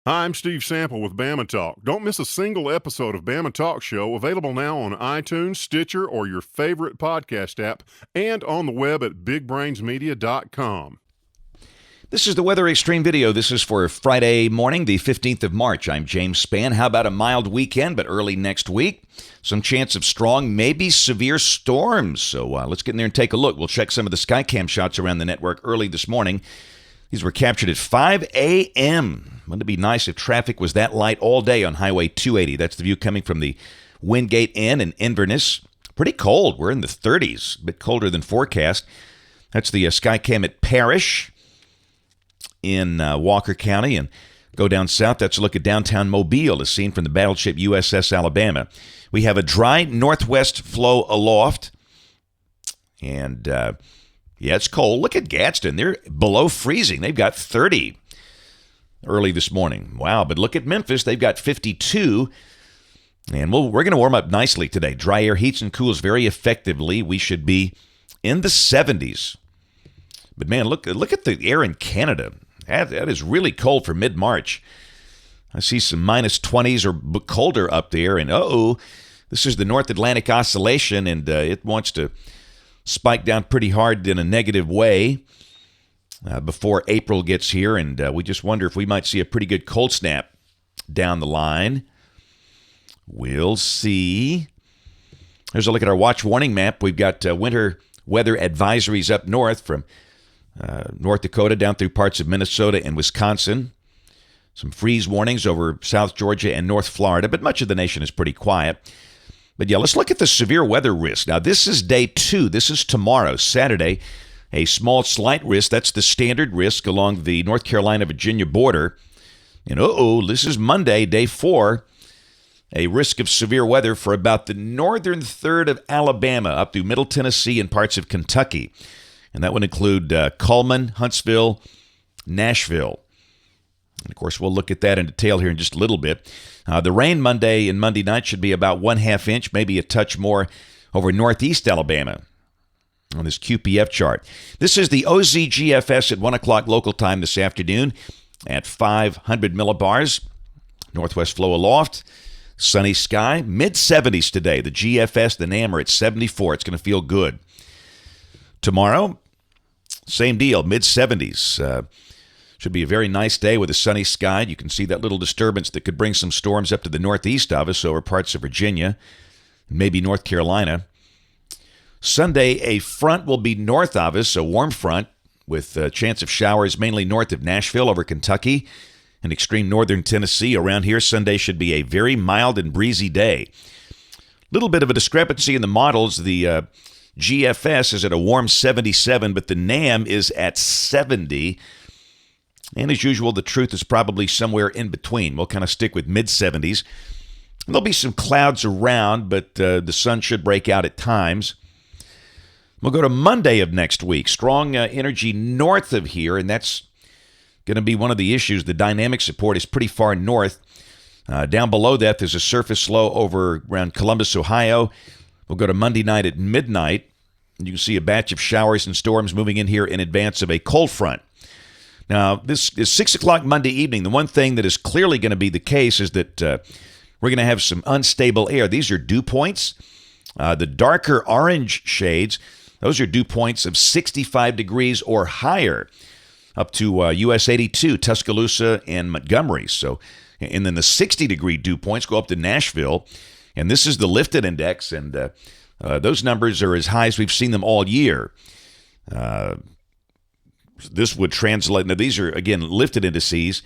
Hi, I'm Steve Sample with Bama Talk. Don't miss a single episode of Bama Talk Show, available now on iTunes, Stitcher, or your favorite podcast app, and on the web at bigbrainsmedia.com. This is the Weather Xtreme video. This is for Friday morning, the 15th of March. I'm James Spann. How about a mild weekend, but early next week? Some chance of strong, maybe severe storms. So let's get in there and take a look. We'll check some of the Skycam shots around the network early this morning. These were captured at 5 a.m. Wouldn't it be nice if traffic was that light all day on Highway 280? That's the view coming from the Wingate Inn in Inverness. Pretty cold. We're in the 30s, a bit colder than forecast. That's the Skycam at Parrish in Walker County. And go down south, that's a look at downtown Mobile, as seen from the battleship USS Alabama. We have a dry northwest flow aloft. And, yeah, it's cold. Look at Gadsden. They're below freezing. They've got 30 early this morning. Wow, but look at Memphis. They've got 52. And we're going to warm up nicely today. Dry air heats and cools very effectively. We should be in the 70s. But, man, look at the air in Canada. That is really cold for mid-March. I see some minus 20s or colder up there. And, this is the North Atlantic Oscillation, and it wants to spike down pretty hard in a negative way before April gets here. And we just wonder if we might see a pretty good cold snap down the line. We'll see. Here's a look at our watch warning map. We've got winter weather advisories up north from North Dakota down through parts of Minnesota and Wisconsin. Some freeze warnings over South Georgia and North Florida, but much of the nation is pretty quiet. But yeah, let's look at the severe weather risk. Now, this is day 2. This is tomorrow, Saturday. A small, slight risk. That's the standard risk along the North Carolina-Virginia border. And this is Monday, day 4. A risk of severe weather for about the northern third of Alabama up through Middle Tennessee and parts of Kentucky. And that would include Cullman, Huntsville, Nashville. And, of course, we'll look at that in detail here in just a little bit. The rain Monday and Monday night should be about 1/2 inch, maybe a touch more over northeast Alabama on this QPF chart. This is the OZGFS at 1 o'clock local time this afternoon at 500 millibars. Northwest flow aloft. Sunny sky. Mid-70s today. The GFS, the NAM are at 74. It's going to feel good. Tomorrow, same deal, mid-70s. Should be a very nice day with a sunny sky. You can see that little disturbance that could bring some storms up to the northeast of us over parts of Virginia, maybe North Carolina. Sunday, a front will be north of us, a warm front with a chance of showers mainly north of Nashville over Kentucky and extreme northern Tennessee. Around here, Sunday should be a very mild and breezy day. Little bit of a discrepancy in the models. The GFS is at a warm 77, but the NAM is at 70. And as usual, the truth is probably somewhere in between. We'll kind of stick with mid-70s. There'll be some clouds around, but the sun should break out at times. We'll go to Monday of next week. Strong energy north of here, and that's going to be one of the issues. The dynamic support is pretty far north. Down below that, there's a surface low over around Columbus, Ohio. We'll go to Monday night at midnight. You can see a batch of showers and storms moving in here in advance of a cold front. Now, this is 6 o'clock Monday evening. The one thing that is clearly going to be the case is that we're going to have some unstable air. These are dew points. The darker orange shades, those are dew points of 65 degrees or higher up to US 82, Tuscaloosa, and Montgomery. And then the 60-degree dew points go up to Nashville. And this is the lifted index, and those numbers are as high as we've seen them all year. This would translate. Now, these are, again, lifted indices.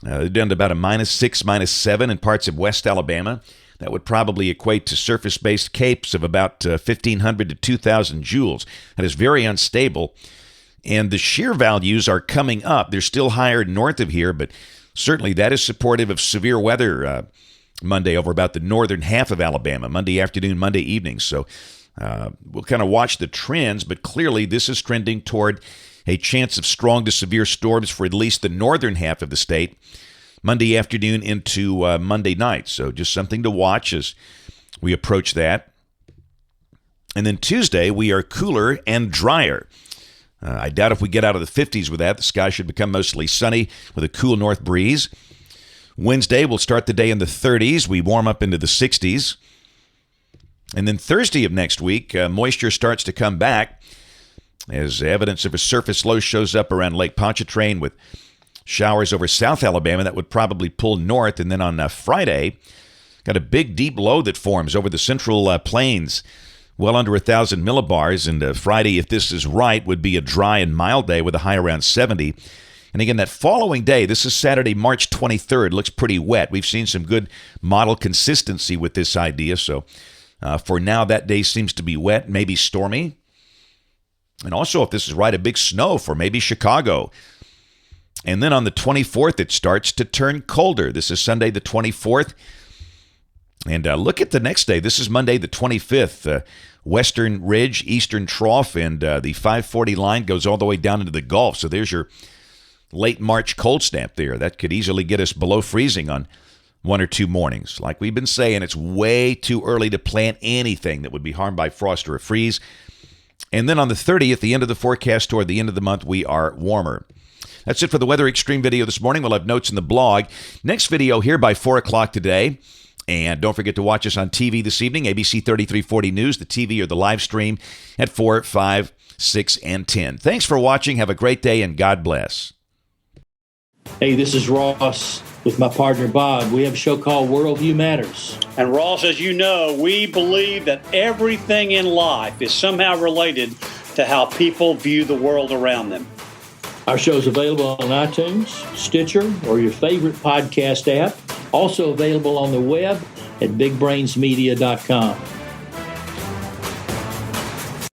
They're down to about a -6, -7 in parts of West Alabama. That would probably equate to surface-based capes of about 1,500 to 2,000 joules. That is very unstable. And the shear values are coming up. They're still higher north of here, but certainly that is supportive of severe weather Monday over about the northern half of Alabama, Monday afternoon, Monday evening. So we'll kind of watch the trends, but clearly this is trending toward a chance of strong to severe storms for at least the northern half of the state Monday afternoon into Monday night. So just something to watch as we approach that. And then Tuesday, we are cooler and drier. I doubt if we get out of the 50s with that. The sky should become mostly sunny with a cool north breeze. Wednesday, we'll start the day in the 30s. We warm up into the 60s. And then Thursday of next week, moisture starts to come back as evidence of a surface low shows up around Lake Pontchartrain with showers over South Alabama that would probably pull north. And then on Friday, got a big, deep low that forms over the central plains, well under 1,000 millibars. And Friday, if this is right, would be a dry and mild day with a high around 70. And again, that following day, this is Saturday, March 23rd, looks pretty wet. We've seen some good model consistency with this idea. So for now, that day seems to be wet, maybe stormy. And also, if this is right, a big snow for maybe Chicago. And then on the 24th, it starts to turn colder. This is Sunday the 24th. And look at the next day. This is Monday the 25th. Western Ridge, Eastern Trough, and the 540 line goes all the way down into the Gulf. So there's your late March cold snap there. That could easily get us below freezing on one or two mornings. Like we've been saying, it's way too early to plant anything that would be harmed by frost or a freeze. And then on the 30th, the end of the forecast toward the end of the month, we are warmer. That's it for the Weather Xtreme video this morning. We'll have notes in the blog. Next video here by 4 o'clock today. And don't forget to watch us on TV this evening, ABC 3340 News, the TV or the live stream at 4, 5, 6, and 10. Thanks for watching. Have a great day, and God bless. Hey, this is Ross with my partner Bob. We have a show called Worldview Matters. And Ross, as you know, we believe that everything in life is somehow related to how people view the world around them. Our show is available on iTunes, Stitcher, or your favorite podcast app. Also available on the web at bigbrainsmedia.com.